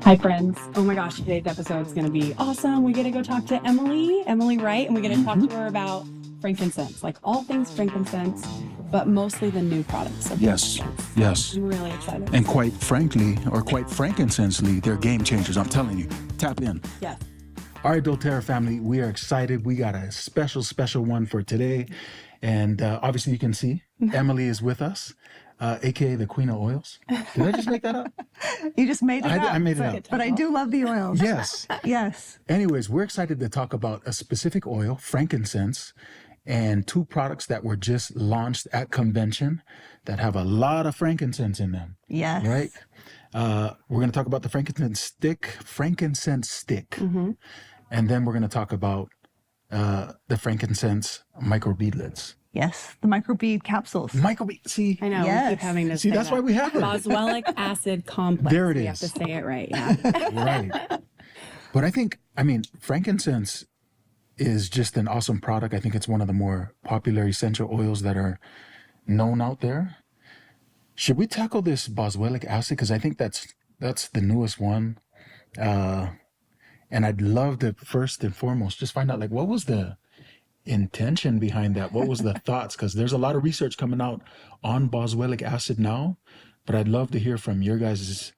Hi, friends. Oh my gosh, today's episode is going to be awesome. We get to go talk to Emily Wright, and we get to talk to her about frankincense, like all things frankincense, but mostly the new products of frankincense. Yes. I'm really excited. And quite frankly, or quite frankincensely, they're game changers. I'm telling you. Tap in. Yes. All right, doTERRA family, we are excited. We got a special one for today. And obviously you can see Emily is with us, AKA the Queen of Oils. Did I just make that up? You just made it up. I made it up. But I do love the oils. Yes. Yes. Anyways, we're excited to talk about a specific oil, frankincense, and two products that were just launched at convention that have a lot of frankincense in them. Yes. Right? We're going to talk about the frankincense stick, Mm-hmm. and then we're going to talk about the frankincense microbeadlets. Yes. The microbead capsules. See? I know. We Yes. keep having to See, say that's why we have them. Boswellic acid complex. There it We have is. to say it right. Yeah. Right. But I mean, frankincense is just an awesome product. I think it's one of the more popular essential oils that are known out there. Should we tackle this boswellic acid? Because I think that's the newest one. And I'd love to first and foremost just find out, like, what was the intention behind that? What was the thoughts? Because there's a lot of research coming out on boswellic acid now, but I'd love to hear from your guys'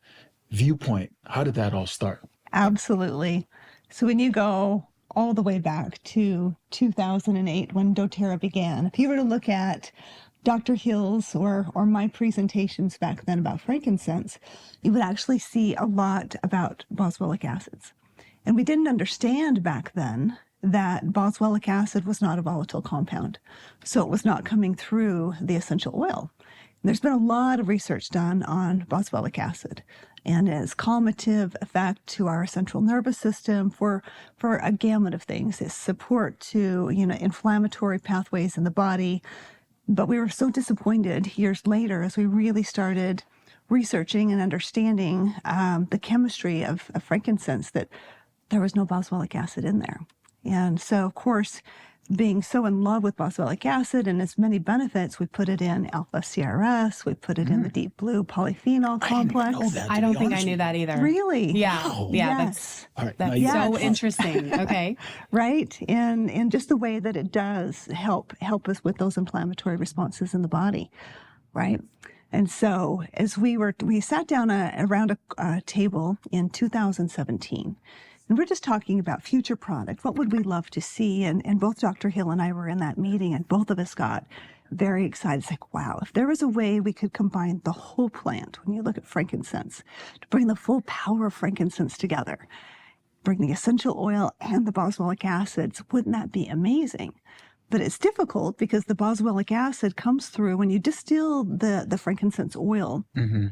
viewpoint. How did that all start? Absolutely. So when you go all the way back to 2008 when doTERRA began, if you were to look at Dr. Hill's or my presentations back then about frankincense, you would actually see a lot about boswellic acids. And we didn't understand back then that boswellic acid was not a volatile compound. So it was not coming through the essential oil. There's been a lot of research done on boswellic acid and its calmative effect to our central nervous system for a gamut of things, its support to, inflammatory pathways in the body. But we were so disappointed years later as we really started researching and understanding the chemistry of frankincense that there was no boswellic acid in there. And so, of course, being so in love with boswellic acid and its many benefits, we put it in alpha CRS, we put it in the deep blue polyphenol complex. I don't think I knew that either. Really? Yeah. Wow. Yeah. Yes. All right. That's now you- so interesting. Okay. Right. And just the way that it does help us with those inflammatory responses in the body. Right. And so as we sat down around a table in 2017, and we're just talking about future product. What would we love to see? And both Dr. Hill and I were in that meeting, and both of us got very excited. It's like, wow, if there was a way we could combine the whole plant, when you look at frankincense, to bring the full power of frankincense together, bring the essential oil and the boswellic acids, wouldn't that be amazing? But it's difficult because the boswellic acid comes through when you distill the frankincense oil. Mm-hmm.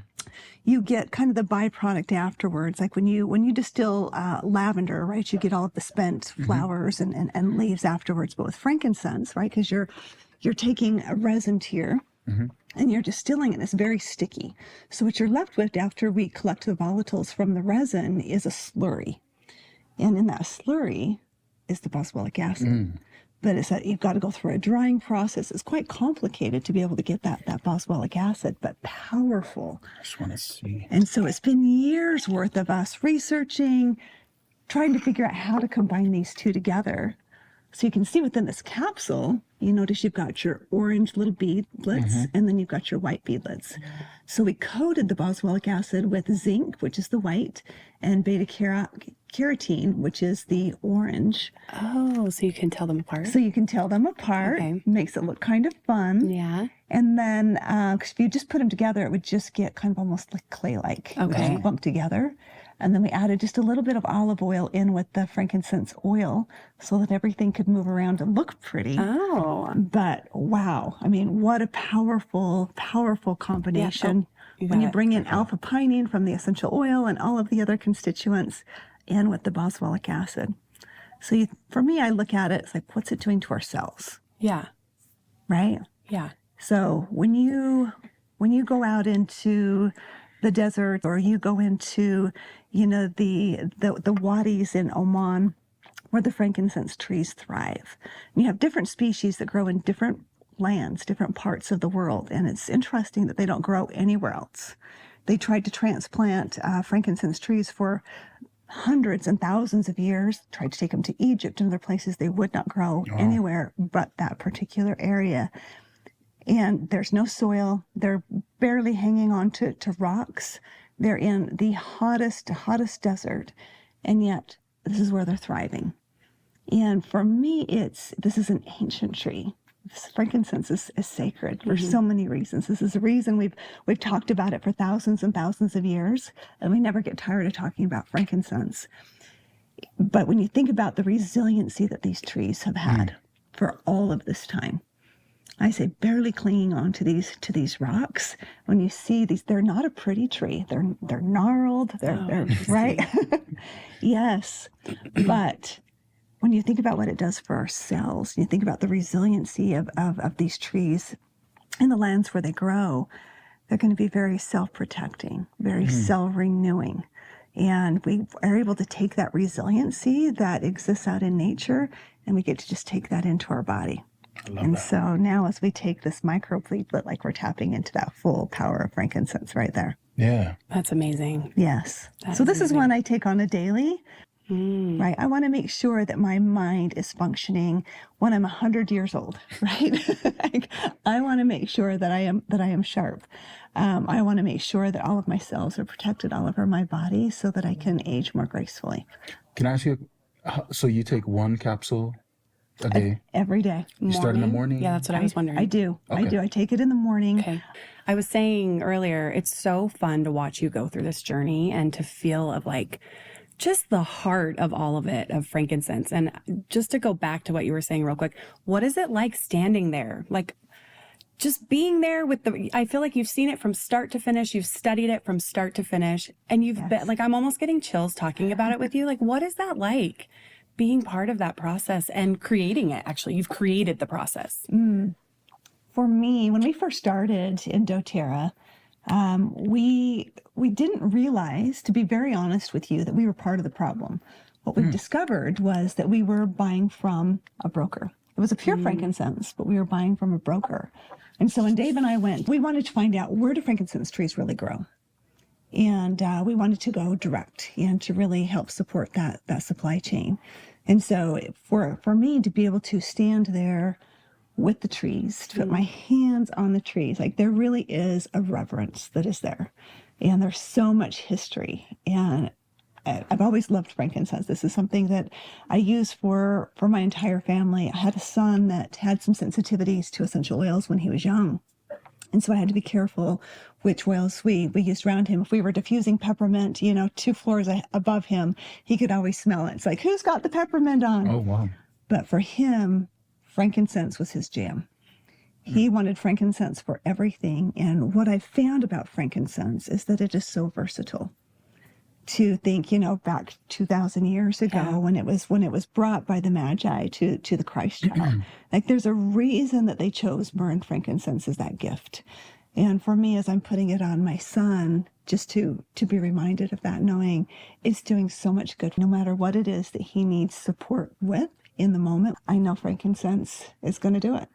You get kind of the byproduct afterwards. Like when you distill lavender, right? You get all of the spent flowers and leaves afterwards. But with frankincense, right? Because you're taking a resin tier and you're distilling it. And it's very sticky. So what you're left with after we collect the volatiles from the resin is a slurry. And in that slurry is the boswellic acid. But you've got to go through a drying process. It's quite complicated to be able to get that boswellic acid, but powerful. I just want to see. And so it's been years worth of us researching, trying to figure out how to combine these two together. So you can see within this capsule, you notice you've got your orange little beadlets, and then you've got your white beadlets. So we coated the boswellic acid with zinc, which is the white, and beta-carotene, which is the orange. Oh, so you can tell them apart? So you can tell them apart. Okay. Makes it look kind of fun. Yeah. And then, because if you just put them together, it would just get kind of almost like clay-like. It would Okay. just bump together. And then we added just a little bit of olive oil in with the frankincense oil so that everything could move around and look pretty. Oh. But wow, I mean, what a powerful combination. You When got you it. bring in alpha pinene from the essential oil and all of the other constituents in with the boswellic acid. So for me, I look at it, it's like, what's it doing to our cells, Yeah. right? Yeah. So when you go out into the desert or you go into, the wadis in Oman where the frankincense trees thrive, and you have different species that grow in different lands, different parts of the world. And it's interesting that they don't grow anywhere else. They tried to transplant frankincense trees for hundreds and thousands of years, tried to take them to Egypt and other places. They would not grow anywhere but that particular area. And there's no soil. They're barely hanging on to rocks. They're in the hottest desert. And yet, this is where they're thriving. And for me, this is an ancient tree. Frankincense is sacred for so many reasons. This is a reason we've talked about it for thousands and thousands of years, and we never get tired of talking about frankincense. But when you think about the resiliency that these trees have had for all of this time, I say barely clinging on to these rocks. When you see these, they're not a pretty tree. They're gnarled. They're right. Yes, but when you think about what it does for our cells, you think about the resiliency of these trees in the lands where they grow, they're going to be very self-protecting, very self-renewing. And we are able to take that resiliency that exists out in nature, and we get to just take that into our body. And so now as we take this micropleatlet, like we're tapping into that full power of frankincense right there. Yeah. That's amazing. Yes. So this is one I take on a daily. Right. I want to make sure that my mind is functioning when I'm 100 years old, right? I want to make sure that I am sharp. I want to make sure that all of my cells are protected all over my body so that I can age more gracefully. Can I ask you, so you take one capsule a day? Every day. You start in the morning? Yeah, that's what I was wondering. I do. Okay. I do. I take it in the morning. Okay. I was saying earlier, it's so fun to watch you go through this journey and to feel of like just the heart of all of it, of frankincense. And just to go back to what you were saying real quick, what is it like standing there? Like just being there with I feel like you've seen it from start to finish. You've studied it from start to finish. And you've been like, I'm almost getting chills talking about it with you. Like, what is that like? Being part of that process and creating it, actually. You've created the process. For me, when we first started in doTERRA, we didn't realize, to be very honest with you, that we were part of the problem. What we discovered was that we were buying from a broker. It was a pure frankincense, but we were buying from a broker. And so when Dave and I went, we wanted to find out, where do frankincense trees really grow? And we wanted to go direct and to really help support that supply chain. And so for me to be able to stand there with the trees, to put my hands on the trees, like there really is a reverence that is there. And there's so much history. And I've always loved frankincense. This is something that I use for my entire family. I had a son that had some sensitivities to essential oils when he was young. And so I had to be careful which oils we used around him. If we were diffusing peppermint, 2 floors above him, he could always smell it. It's like, who's got the peppermint on? Oh, wow. But for him, frankincense was his jam. He wanted frankincense for everything. And what I found about frankincense is that it is so versatile. To think, back 2,000 years ago when it was brought by the Magi to the Christ child. Like there's a reason that they chose myrrh and frankincense as that gift. And for me, as I'm putting it on my son, just to be reminded of that, knowing it's doing so much good, no matter what it is that he needs support with in the moment, I know frankincense is going to do it.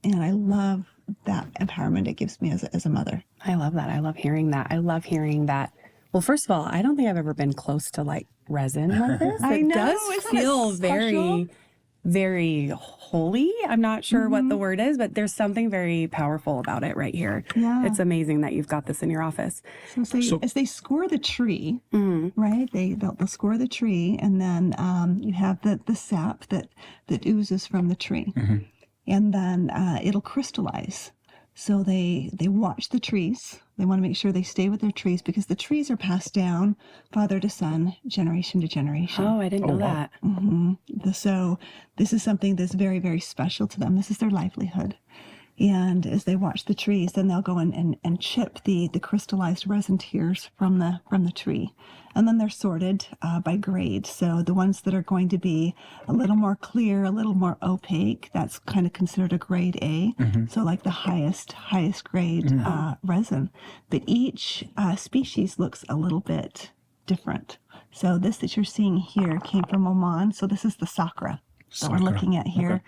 And I love that empowerment it gives me as a mother. I love that. I love hearing that. I love hearing that. Well, first of all, I don't think I've ever been close to like resin like this. I know, does isn't feel it special? very, very holy. I'm not sure what the word is, but there's something very powerful about it right here. Yeah. It's amazing that you've got this in your office. So as they score the tree, right? They'll score the tree, and then you have the sap that oozes from the tree, and then it'll crystallize. So they watch the trees. They want to make sure they stay with their trees because the trees are passed down father to son, generation to generation. Oh, I didn't know that. So this is something that's very, very special to them. This is their livelihood. And as they watch the trees, then they'll go and chip the crystallized resin tears from the tree. And then they're sorted by grade. So the ones that are going to be a little more clear, a little more opaque, that's kind of considered a grade A. So like the highest grade resin. But each species looks a little bit different. So this that you're seeing here came from Oman. So this is the sakura that we're looking at here.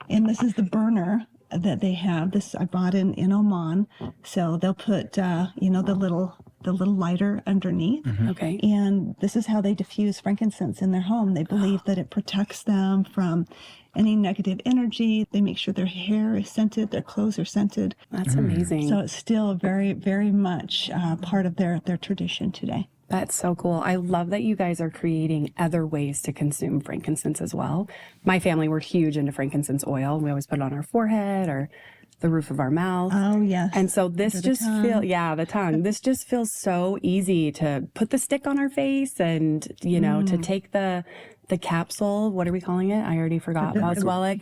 Okay. And this is the burner that they have. This I bought in Oman. So they'll put, the the little lighter underneath. Okay. And this is how they diffuse frankincense in their home. They believe that it protects them from any negative energy. They make sure their hair is scented, their clothes are scented. That's amazing. So it's still very, very much part of their tradition today. That's so cool. I love that you guys are creating other ways to consume frankincense as well. My family, we're huge into frankincense oil. We always put it on our forehead or the roof of our mouth. Oh, yes. And so this Under the just the tongue. This just feels so easy to put the stick on our face and, you know, to take the capsule. What are we calling it? I already forgot. Boswellic.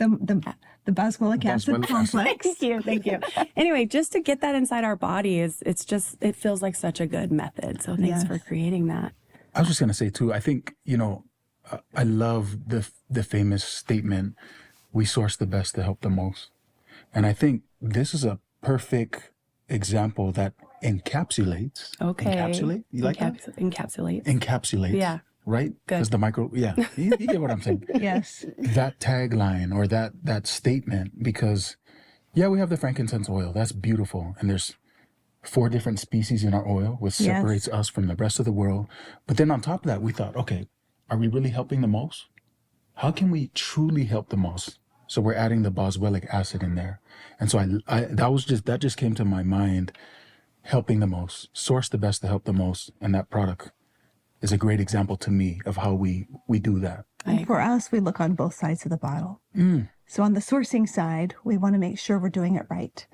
The boswellic acid Boswellic complex. Thank you. Anyway, just to get that inside our body it feels like such a good method. So thanks for creating that. I was just going to say too, I think, you know, I love the famous statement, we source the best to help the most. And I think this is a perfect example that encapsulates. Okay. Encapsulate? You like that? Encapsulates. Encapsulates. Yeah. Right? Good. Because you get what I'm saying. Yes. That tagline or that statement, because we have the frankincense oil. That's beautiful. And there's 4 different species in our oil, which separates us from the rest of the world. But then on top of that, we thought, okay, are we really helping the most? How can we truly help the most? So we're adding the boswellic acid in there. And so that just came to my mind, helping the most, source the best to help the most. And that product is a great example to me of how we do that. And for us, we look on both sides of the bottle. So on the sourcing side, we want to make sure we're doing it right,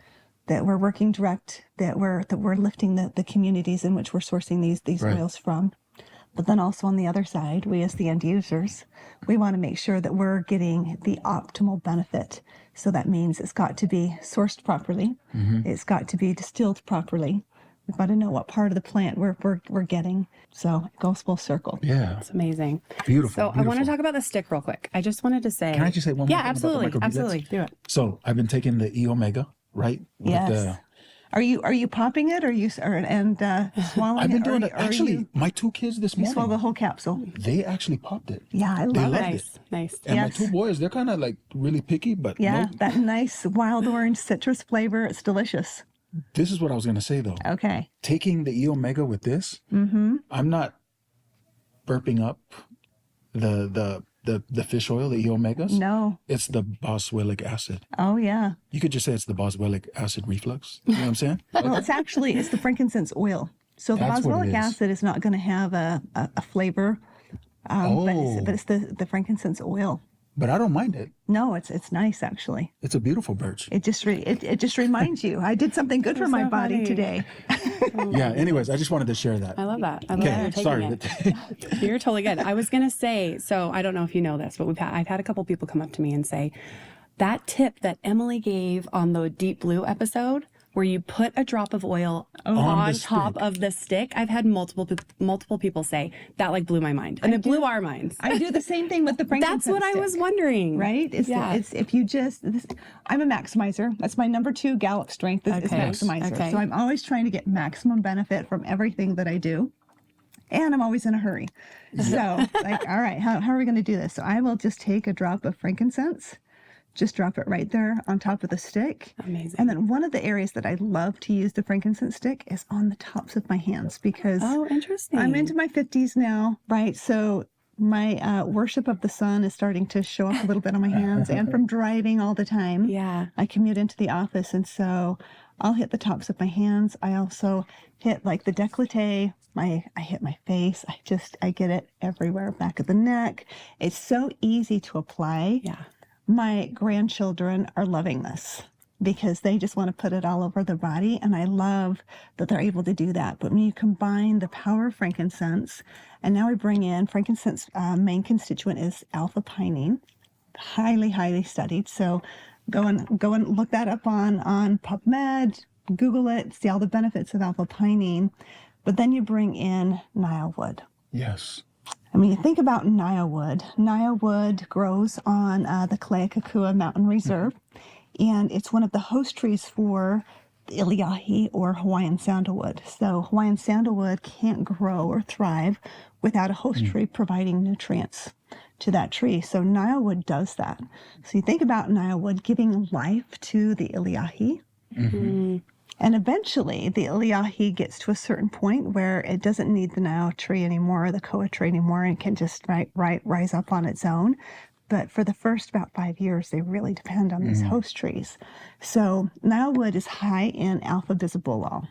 that we're working direct, that we're lifting the communities in which we're sourcing these oils from. But then also on the other side, we as the end users, we want to make sure that we're getting the optimal benefit. So that means it's got to be sourced properly. It's got to be distilled properly. We've got to know what part of the plant we're getting. So it goes full circle. Yeah. It's amazing. Beautiful. So I want to talk about the stick real quick. I just wanted to say. Can I just say one more thing about the microbeads? Absolutely. Do it. So I've been taking the E Omega, right? Yes. Are you popping it or swallowing I've been it? doing it. Actually, my 2 kids this You morning, swallow the whole capsule. they actually popped it. Yeah, I They love loved it. it. Nice. And Yes. my 2 boys, they're kind of like really picky, but Yeah, no, that nice wild orange citrus flavor. It's delicious. this is what I was going to say though. Okay. Taking the E Omega with this, I'm not burping up the fish oil, the E Omegas. No. It's the boswellic acid. Oh, yeah. You could just say it's the boswellic acid reflux. You know what I'm saying? Well, it's the frankincense oil. So the That's what it boswellic is. acid is not going to have a flavor, but it's the frankincense oil. But I don't mind it. No, it's nice actually. It's a beautiful birch. It just reminds you I did something good for my so body funny. today. Yeah. Anyways, I just wanted to share that. I love that. I love that you're taking Sorry. it. You're totally good. I was going to say, so I don't know if you know this, but I've had a couple people come up to me and say, that tip that Emily gave on the Deep Blue episode, where you put a drop of oil on the top stick. of the stick, I've had multiple people say, that like blew my mind. And it blew our minds. I do the same thing with the frankincense. That's what I stick. was wondering. Right? It's if you just, I'm a maximizer. That's my number 2 Gallup strength is Okay. maximizer. Okay. So I'm always trying to get maximum benefit from everything that I do. And I'm always in a hurry. So like, all right, how are we going to do this? So I will just take a drop of frankincense, just drop it right there on top of the stick. Amazing. And then one of the areas that I love to use the frankincense stick is on the tops of my hands because Oh, interesting. I'm into my 50s now, right? So my worship of the sun is starting to show up a little bit on my hands, and from driving all the time. Yeah. I commute into the office, and so I'll hit the tops of my hands. I also hit like the décolleté. I hit my face. I get it everywhere, back of the neck. It's so easy to apply. Yeah. My grandchildren are loving this because they just want to put it all over their body. And I love that they're able to do that. But when you combine the power of frankincense, and now we bring in frankincense, main constituent is alpha pinene, highly, highly studied. So go and look that up on PubMed, Google it, see all the benefits of alpha pinene. But then you bring in Nile wood. Yes. I mean, you think about Nile wood. Nile wood grows on the Kalea Mountain Reserve, and it's one of the host trees for the Iliahi or Hawaiian sandalwood. So Hawaiian sandalwood can't grow or thrive without a host tree providing nutrients to that tree. So Nile wood does that. So you think about Nile wood giving life to the Iliahi. And eventually, the Iliahi gets to a certain point where it doesn't need the Nile tree anymore, or the Koa tree anymore, and can just rise up on its own. But for the first about 5 years, they really depend on these host trees. So Nile wood is high in alpha visibolol.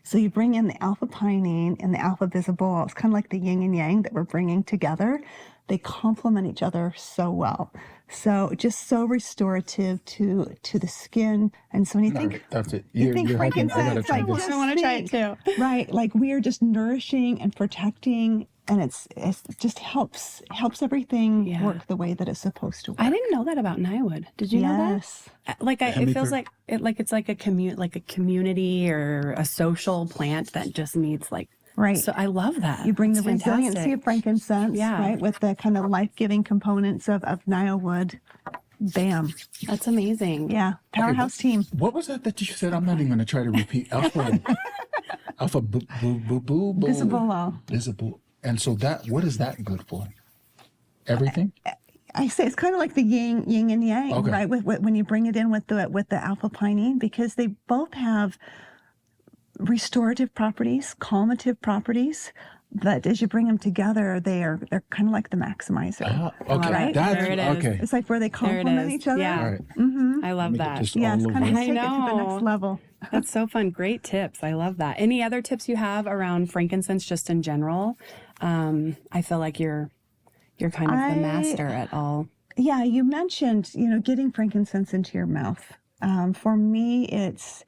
So you bring in the alpha pinene and the alpha visibolol. It's kind of like the yin and yang that we're bringing together. They complement each other so well. So just so restorative to the skin. And so when you think, That's it. you think frankincense, try like this. just I wanna try it think, too. right? Like we are just nourishing and protecting, and it's just helps everything work the way that it's supposed to work. I didn't know that about Nyewood. Did you know Yes. that? Like it feels like it's like a community or a social plant that just needs like. Right. So I love that. You bring It's the resiliency fantastic. of frankincense, Yeah. right, with the kind of life-giving components of Nile wood. Bam. That's amazing. Yeah. Powerhouse team. What was that you said? I'm not even going to try to repeat. Alpha boo. Visibolol. Visible. And so what is that good for? Everything? I say it's kind of like the yin and yang, Okay. right? With when you bring it in with the alpha pinene, because they both have restorative properties, calmative properties. But as you bring them together, they're kind of like the maximizer. Okay. Right? There it is. Okay. It's like where they There it complement is. each other. Yeah. All right. I love that. Just Yes, all kind of over. take it to the know. next level. That's so fun. Great tips. I love that. Any other tips you have around frankincense just in general? I feel like you're kind of the master at all. Yeah, you mentioned, getting frankincense into your mouth. For me, it's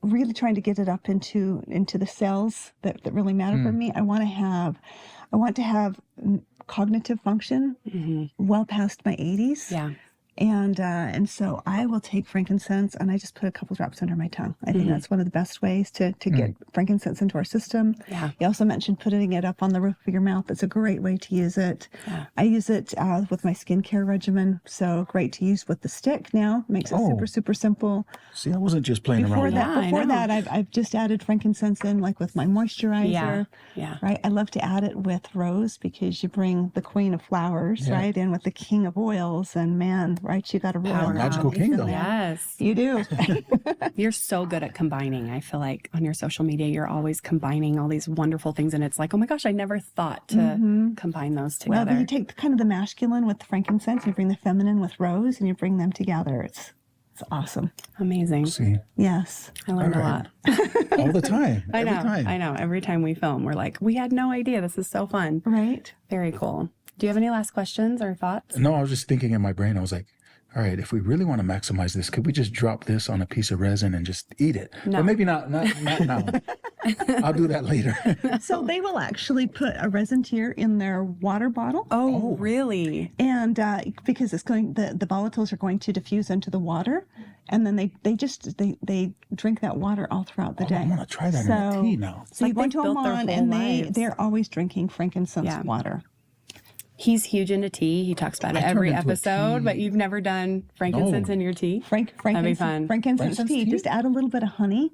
really trying to get it up into the cells that really matter for me. I want to have cognitive function well past my 80s. Yeah. And so I will take frankincense and I just put a couple drops under my tongue. I think that's one of the best ways to get frankincense into our system. Yeah. You also mentioned putting it up on the roof of your mouth. It's a great way to use it. Yeah. I use it with my skincare regimen. So great to use with the stick now. Makes it super, super simple. See, I wasn't just playing around Before with that, that. I know. I've just added frankincense in, like with my moisturizer. Yeah. Yeah. Right. I love to add it with rose because you bring the queen of flowers, right, in with the king of oils, and man, right, you got a real Magical combination kingdom. there. Yes. You do. You're so good at combining. I feel like on your social media, you're always combining all these wonderful things. And it's like, oh my gosh, I never thought to combine those Well, together. you take kind of the masculine with the frankincense, you bring the feminine with rose, and you bring them together. It's awesome. Amazing. See, Yes. I learned a All lot. right. all the time. I know. Every time. I know. Every time we film, we're like, we had no idea. This is so fun. Right. Very cool. Do you have any last questions or thoughts? No, I was just thinking in my brain, I was like, all right, if we really want to maximize this, could we just drop this on a piece of resin and just eat it? No. But maybe not now. I'll do that later. So they will actually put a resin tear in their water bottle. Oh, really? And because it's going, the volatiles are going to diffuse into the water, and then they drink that water all throughout the day. I'm going to try that in a tea now. So Like you go they've to built their Oman, whole and lives. they're always drinking frankincense water. He's huge into tea. He talks about it I every turned into a episode, tea- but you've never done frankincense No. in your tea? That'd be Frankincense, fun. frankincense Frankincense tea. tea? Just add a little bit of honey.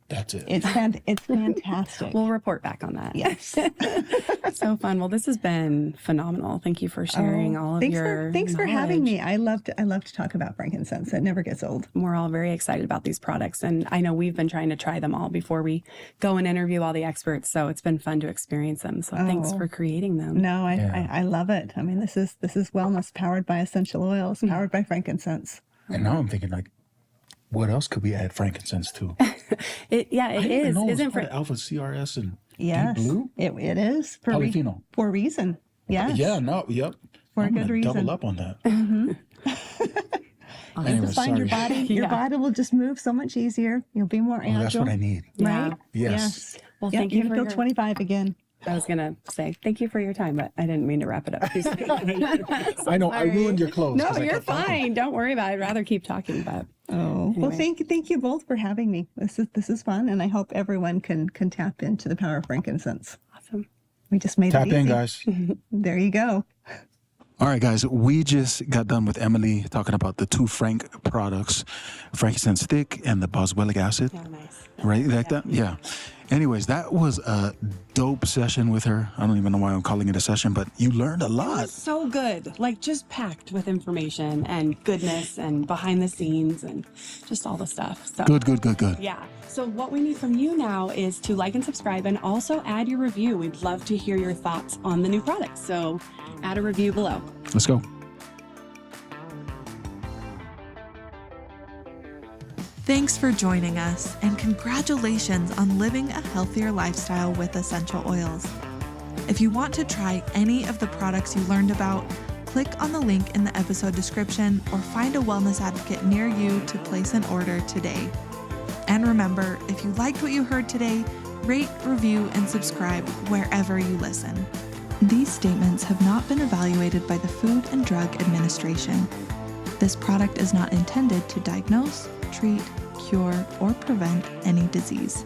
That's it. It's fantastic. We'll report back on that. Yes. So fun. Well, this has been phenomenal. Thank you for sharing all of your Thanks for having knowledge. me. I love to talk about frankincense. It never gets old. We're all very excited about these products, and I know we've been trying to try them all before we go and interview all the experts. So it's been fun to experience them. So thanks for creating them. No, I love it. I mean, this is wellness powered by essential oils, powered by frankincense. And now I'm thinking, like, what else could we add frankincense to? It I didn't is. know it was Isn't part of alpha CRS and Yes, deep blue. it is for Polyphenol. for a reason. Yes. Yeah, no, yep. For a I'm good gonna reason. double up on that. And just find your sorry. body. Your Yeah. body will just move so much easier. You'll be more agile. Oh, that's what I need. Yeah. Right? Yes. Well, Yeah, thank you you can for feel your 25 again. I was going to say thank you for your time, but I didn't mean to wrap it up too soon. I know. I ruined your clothes. No, 'cause I you're kept talking. fine. Don't worry about it. I'd rather keep talking, but Oh, well, thank you both for having me. This is fun, and I hope everyone can tap into the power of frankincense. awesome. We just made Tap it easy. in, guys. There you go. All right, guys, we just got done with Emily talking about the two Frank products, frankincense stick and the boswellic acid. Oh, nice. Right, like that? Yeah. Anyways, that was a dope session with her. I don't even know why I'm calling it a session, but you learned a It lot. was so good, like just packed with information and goodness and behind the scenes and just all the stuff. So Good. yeah. So what we need from you now is to like and subscribe and also add your review. We'd love to hear your thoughts on the new products. So add a review below. Let's go. Thanks for joining us, and congratulations on living a healthier lifestyle with essential oils. If you want to try any of the products you learned about, click on the link in the episode description or find a wellness advocate near you to place an order today. And remember, if you liked what you heard today, rate, review, and subscribe wherever you listen. These statements have not been evaluated by the Food and Drug Administration. This product is not intended to diagnose, treat, cure, or prevent any disease.